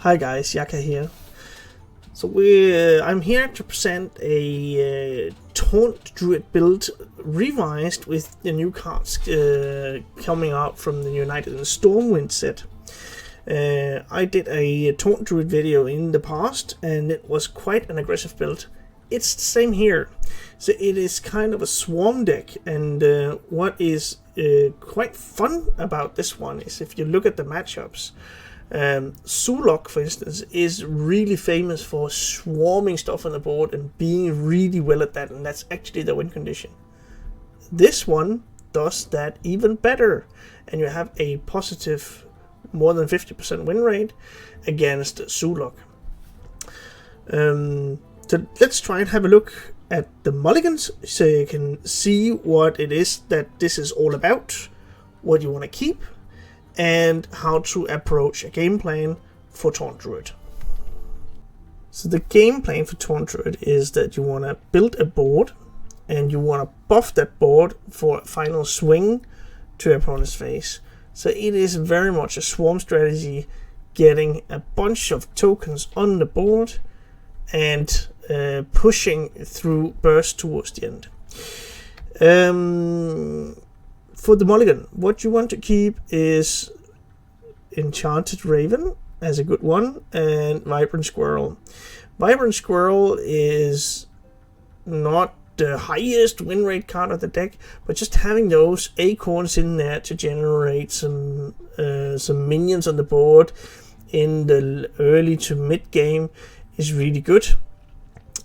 Hi guys, Yacca here. So I'm here to present a TAUNT DRUID build revised with the new cards coming out from the United and Stormwind set. I did a TAUNT DRUID video in the past and it was quite an aggressive build. It's the same here. So it is kind of a swarm deck, and what is quite fun about this one is if you look at the matchups. Zulok, for instance, is really famous for swarming stuff on the board and being really well at that, and that's actually the win condition. This one does that even better, and you have a positive more than 50% win rate against Zulok. So let's try and have a look at the mulligans so you can see what it is that this is all about, what you want to keep, and how to approach a game plan for TAUNT DRUID. So the game plan for TAUNT DRUID is that you want to build a board and you want to buff that board for a final swing to your opponent's face. So it is very much a swarm strategy, getting a bunch of tokens on the board and pushing through burst towards the end. For the mulligan, what you want to keep is Enchanted Raven as a good one, and Vibrant Squirrel. Vibrant Squirrel is not the highest win rate card of the deck, but just having those acorns in there to generate some minions on the board in the early to mid game is really good.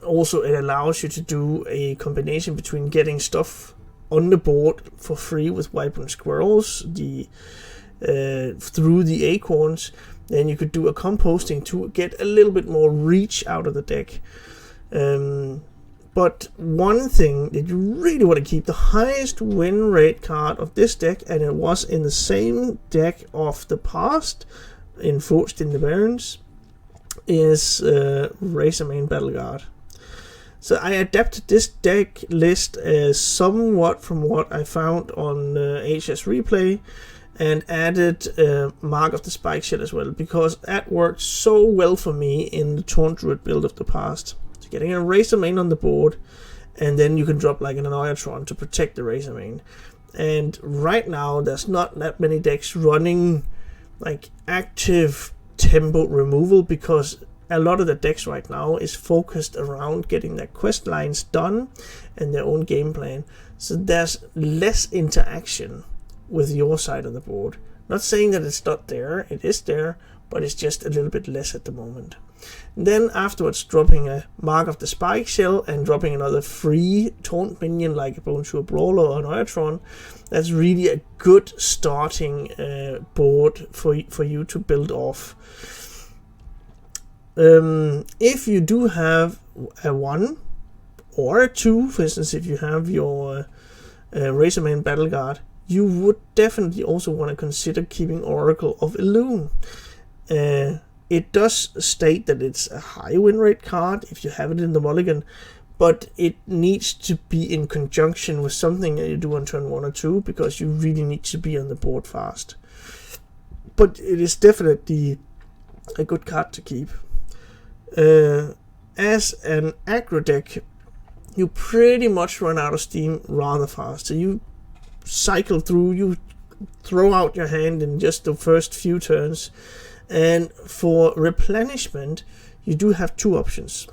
Also, it allows you to do a combination between getting stuff on the board for free with Vibrant Squirrels through the acorns. Then you could do a composting to get a little bit more reach out of the deck. But one thing that you really want to keep, the highest win rate card of this deck, and it was in the same deck of the past in Forged in the Barrens, is Razormane Battleguard. So I adapted this deck list somewhat from what I found on HS Replay, and added Mark of the Spike Shell as well, because that worked so well for me in the TAUNT DRUID build of the past. So getting a Razormane on the board, and then you can drop like an Annoyatron to protect the Razormane. And right now there's not that many decks running like active tempo removal, because a lot of the decks right now is focused around getting their quest lines done and their own game plan. So there's less interaction with your side of the board. Not saying that it's not there, it is there, but it's just a little bit less at the moment. And then afterwards, dropping a Mark of the Spike Shell and dropping another free taunt minion like a Bone Chewer Brawler or an Annoyatron. That's really a good starting board for you to build off. If you do have a 1 or a 2, for instance, if you have your Razormane Battleguard, you would definitely also want to consider keeping Oracle of Elune. It does state that it's a high win rate card if you have it in the mulligan, but it needs to be in conjunction with something that you do on turn 1 or 2, because you really need to be on the board fast. But it is definitely a good card to keep. As an aggro deck, you pretty much run out of steam rather fast. So you cycle through, you throw out your hand in just the first few turns. And for replenishment, you do have 2 options.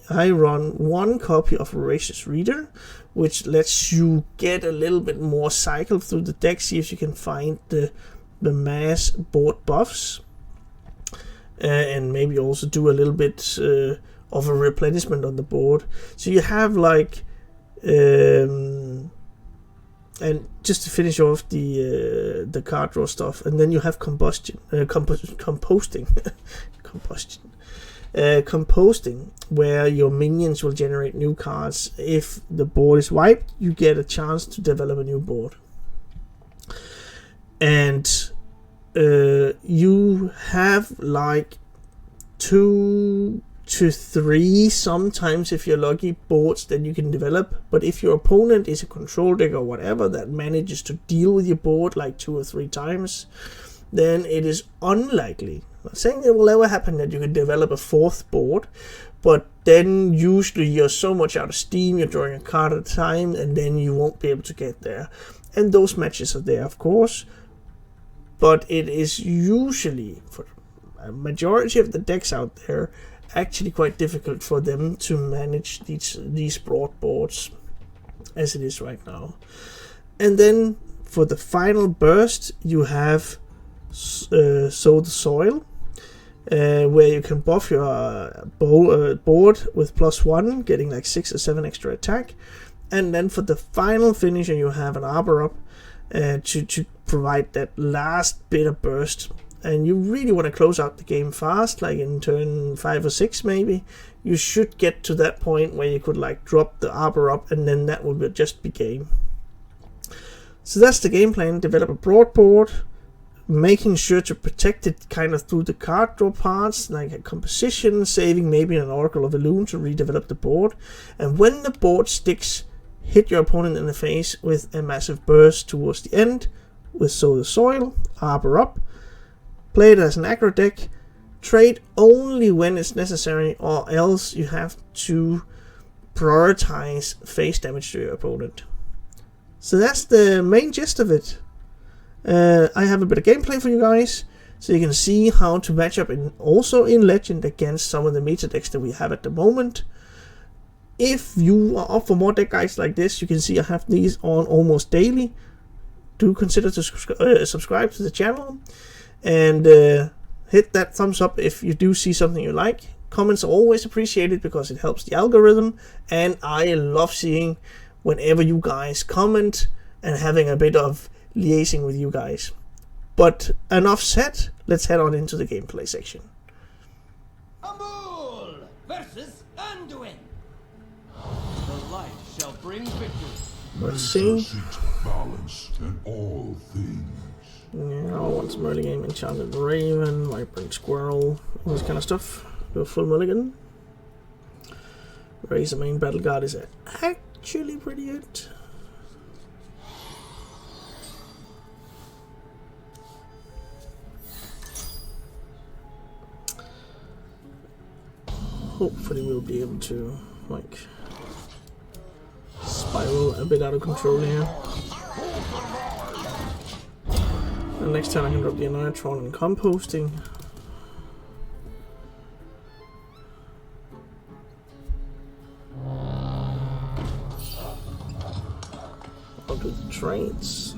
I run 1 copy of Voracious Reader, which lets you get a little bit more cycle through the deck, see if you can find the mass board buffs. And maybe also do a little bit of a replenishment on the board. So you have like, and just to finish off the card draw stuff, and then you have composting, where your minions will generate new cards. If the board is wiped, you get a chance to develop a new board. And you have like 2 to 3 sometimes, if you're lucky, boards that you can develop. But if your opponent is a control deck or whatever that manages to deal with your board like 2 or 3 times, then it is unlikely. I'm not saying it will ever happen that you can develop a 4th board, but then usually you're so much out of steam, you're drawing a card at a time, and then you won't be able to get there. And those matches are there, of course, but it is usually, for a majority of the decks out there, actually quite difficult for them to manage these broad boards as it is right now. And then for the final burst, you have Sow the Soil, where you can buff your board with +1, getting like 6 or 7 extra attack. And then for the final finisher, you have an Arbor up to provide that last bit of burst. And you really want to close out the game fast, like in turn 5 or 6 maybe. You should get to that point where you could like drop the Arbor up, and then that will just be game. So that's the game plan. Develop a broad board, making sure to protect it kind of through the card draw parts, like a composition, saving maybe an Oracle of Elune to redevelop the board. And when the board sticks, hit your opponent in the face with a massive burst towards the end with Sow the Soil, Arbor up. Play it as an aggro deck. Trade only when it's necessary, or else you have to prioritize face damage to your opponent. So that's the main gist of it. I have a bit of gameplay for you guys, so you can see how to match up also in Legend against some of the meta decks that we have at the moment. If you are up for more deck guides like this, you can see I have these on almost daily. Do consider to subscribe to the channel, and hit that thumbs up if you do see something you like. Comments are always appreciated because it helps the algorithm, and I love seeing whenever you guys comment and having a bit of liaising with you guys. But enough said, let's head on into the gameplay section. Amul versus Anduin. The light shall bring victory. Let's see. Balance in all things. Yeah, I want some early game Enchanted Raven, Vibrant Squirrel, all this kind of stuff. Do a full mulligan. Raise the main battle guard is actually pretty good. Hopefully we'll be able to like spiral a bit out of control here. And next time I can drop the Anitron and composting. I'll do the trades.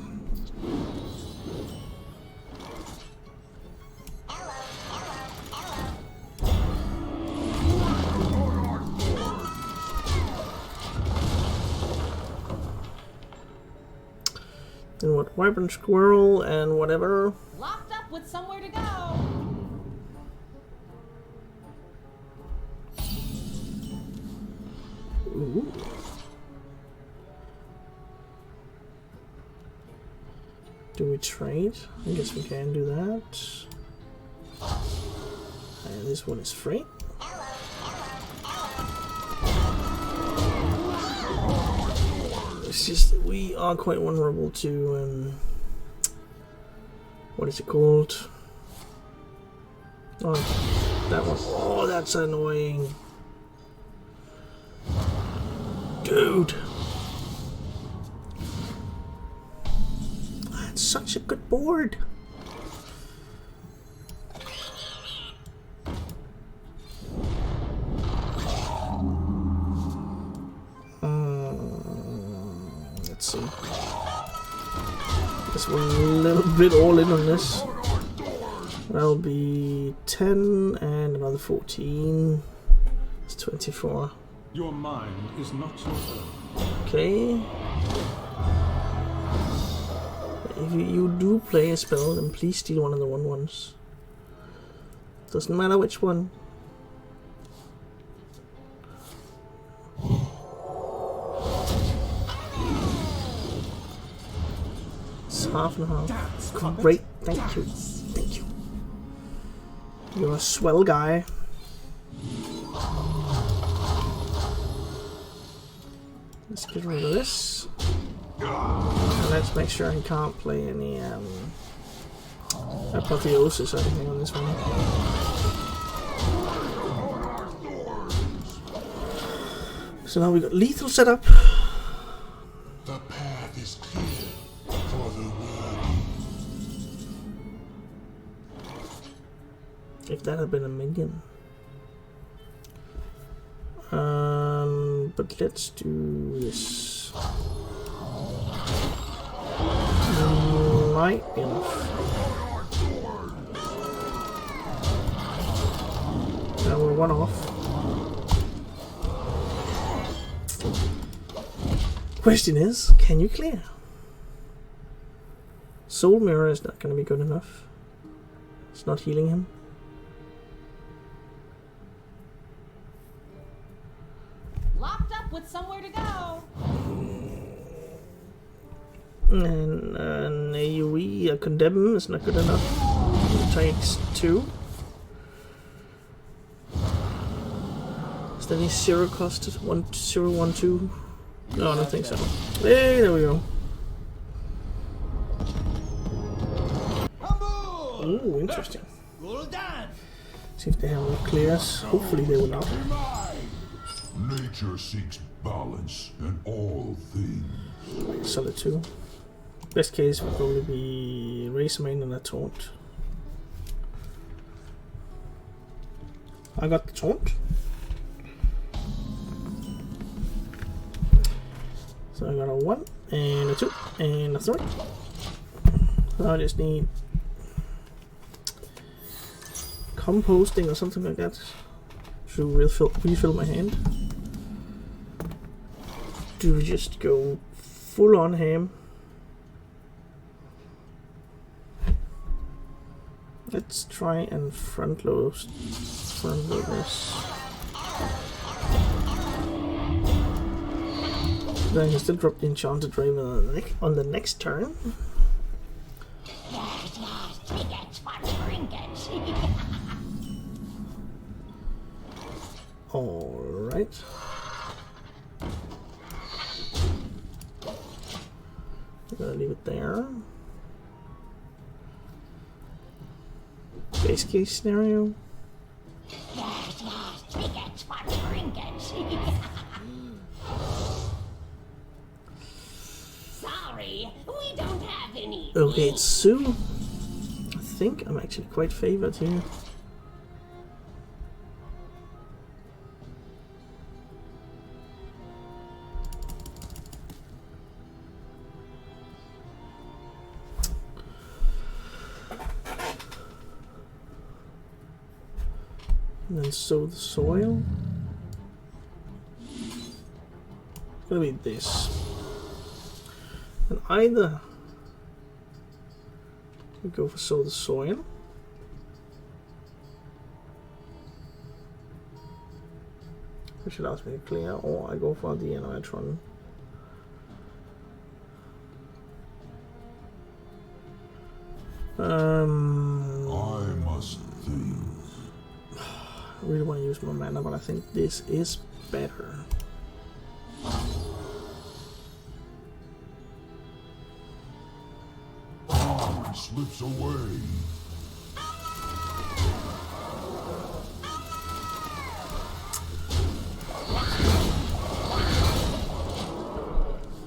And what, Vibrant Squirrel and whatever. Locked up with somewhere to go. Ooh. Do we trade? I guess we can do that. And this one is free. It's just we are quite vulnerable to what is it called? Oh, that one. Oh, that's annoying, dude. That's such a good board. Let's see. Guess we're a little bit all in on this. That'll be 10 and another 14. It's 24. Your mind is not your own. Okay. If you do play a spell, then please steal one of the 1/1s. Doesn't matter which one. Half and half. Great, thank you. Thank you. You're a swell guy. Let's get rid of this. And let's make sure he can't play any Apotheosis, I think, on this one. So now we got lethal setup. The path is clear for the world. If that had been a minion. But let's do this. Might be enough. Now we're one off. Question is, can you clear? Soul Mirror is not going to be good enough. It's not healing him. Locked up with somewhere to go. And an AoE, a Condemn is not good enough. It takes 2. Is there any 0 cost? 1, 0, 1, 2? No, I don't think so. Hey, there we go. Ooh, interesting. See if they have more clears. Hopefully they will not. Nature seeks balance in all things. Solid 2. Best case would probably be Razor Main and a Taunt. I got the Taunt. So I got a 1 and a 2 and a 3. So I just need composting or something like that to refill my hand. Do we just go full on ham? Let's try and front load this. Then I can still drop the Enchanted Raven on the next turn. Alright. I'm gonna leave it there. Base case scenario. Sorry, we don't have any. Okay, it's Sue. I think I'm actually quite favored here. And then sow the soil. It's gonna be this. And either we go for sow the soil, which allows me to clear, or I go for the Anitron. I must think. I really want to use more mana, but I think this is better. It slips away.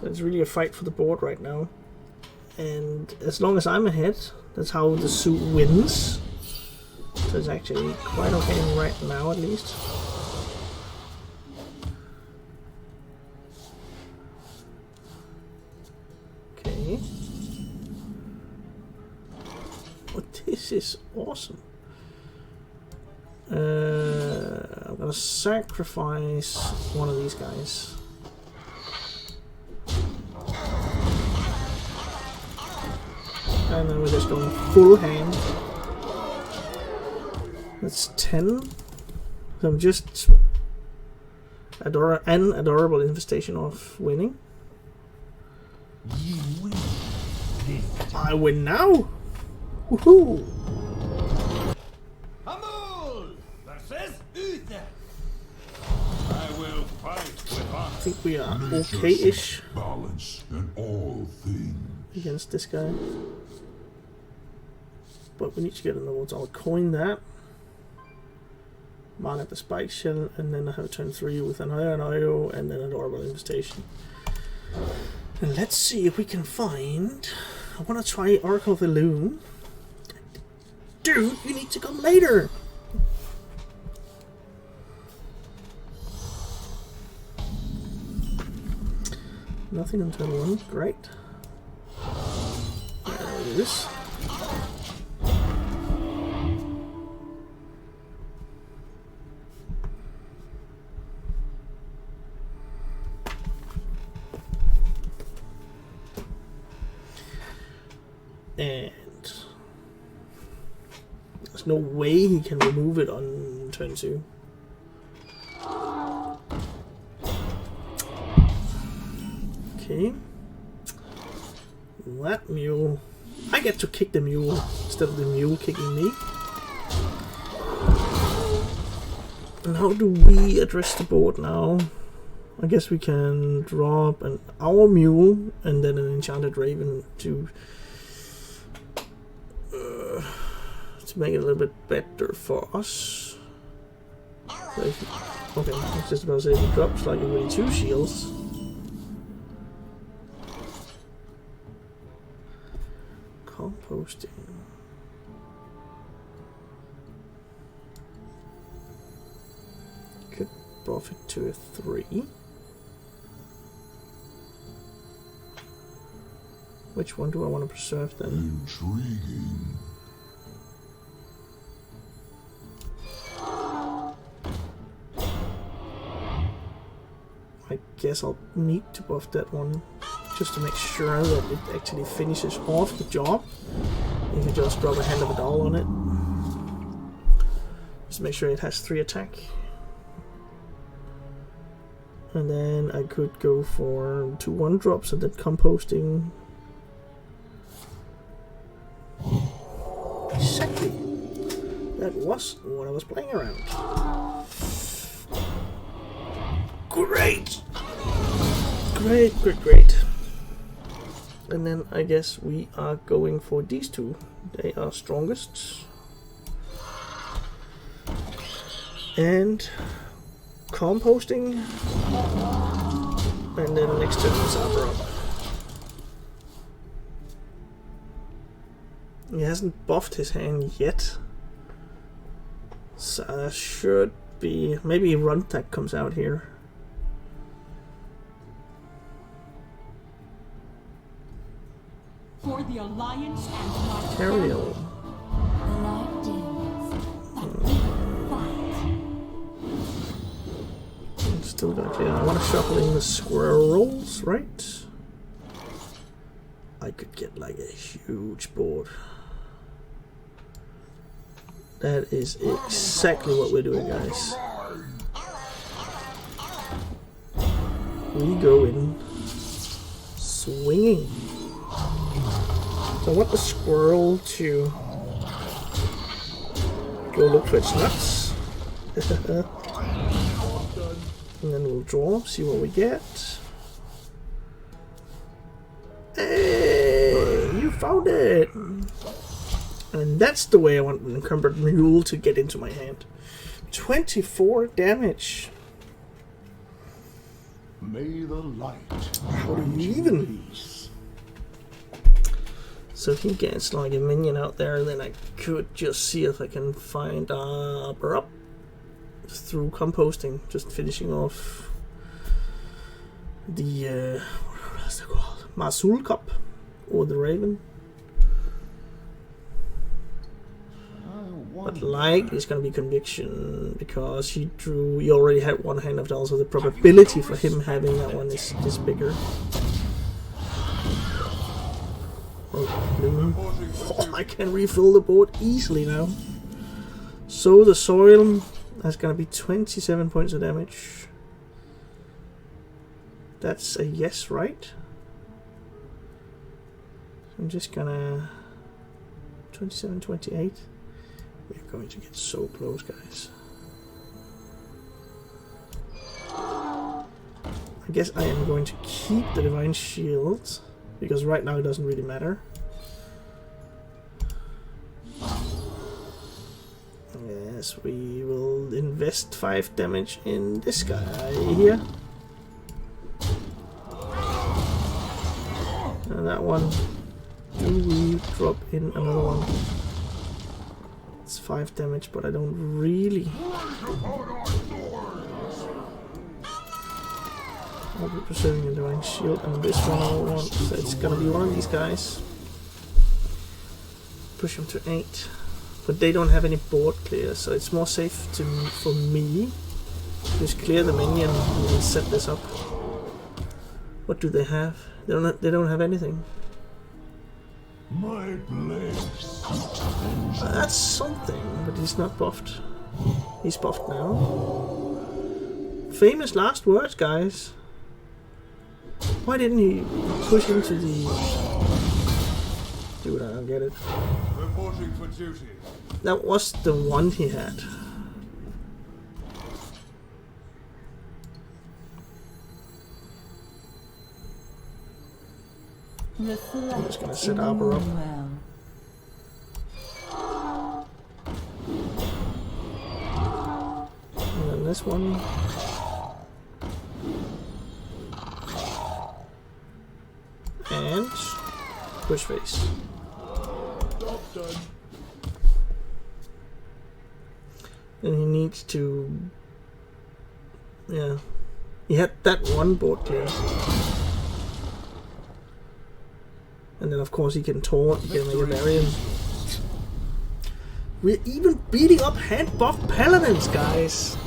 It's really a fight for the board right now. And as long as I'm ahead, that's how the suit wins. So it's actually quite okay right now, at least. Okay. Oh, this is awesome. I'm gonna sacrifice one of these guys. And then we're just going full hand. That's 10. So I'm just an adorable infestation of winning. You win this time. I win now! Woohoo! Hamul versus Uther. I will fight with I honor. think we are Nature okay-ish seeks balance in all things. against this guy. but we need to get another one, so I'll coin that. Mark at the spike shell, and then I have turn 3 with an iron IO and then an orbital infestation. And let's see if we can find. I want to try Oracle of the Loon. Dude, you need to come later! Nothing on turn 1, great. There it is. And there's no way he can remove it on turn 2. Okay. That mule. I get to kick the mule instead of the mule kicking me. And how do we address the board now? I guess we can drop our mule and then an enchanted raven to make it a little bit better for us. Okay, I was just about to say if it drops like really 2 shields. Composting. Could buff it to a 3. Which one do I want to preserve then? Intriguing. I guess I'll need to buff that one just to make sure that it actually finishes off the job. If you just drop a hand of a doll on it, just make sure it has 3 attack. And then I could go for 2 1-drops and then composting. Exactly. That was what I was playing around. Great! Great, great, great. And then I guess we are going for these 2. They are strongest. And composting. And then next turn is armor up. He hasn't buffed his hand yet. So should be. Maybe run tech comes out here. For the Alliance and my Ariel. Still got, yeah, I want to shuffle in the squirrels, right? I could get like a huge board. That is exactly what we're doing, guys. We go in swinging. So I want the squirrel to go look for its nuts. And then we'll draw, see what we get. Hey, you found it! And that's the way I want an encumbered mule to get into my hand. 24 damage. May the light. How do you even? So if he gets like a minion out there, then I could just see if I can find upper up through composting, just finishing off the what's it called? Masul Cup or the Raven. But like it's gonna be conviction because he already had 1 hand of dolls, so the probability for him having that one is bigger. Oh, I can refill the board easily now. So the soil, that's gonna be 27 points of damage. That's a yes, right? I'm just gonna 27, 28. We're going to get so close, guys. I guess I am going to keep the Divine Shield because right now it doesn't really matter. this. We will invest 5 damage in this guy here. And that one. Do we drop in another one? It's 5 damage, but I don't really. I'll be preserving the divine shield, and this one I want. So it's gonna be one of these guys. Push him to 8. But they don't have any board clear, so it's more safe for me. Just clear the minion and set this up. What do they have? They don't have anything. My blade. That's something, but he's not buffed. He's buffed now. Famous last words, guys. Why didn't he push into the... Dude, I don't get it. Reporting for duty. That was the one he had. I'm just gonna set Arbor up. And then this one. And push face. And he needs to... Yeah. He had that one board clear. And then of course he can taunt, he can make a variant. We're even beating up hand buff paladins, guys!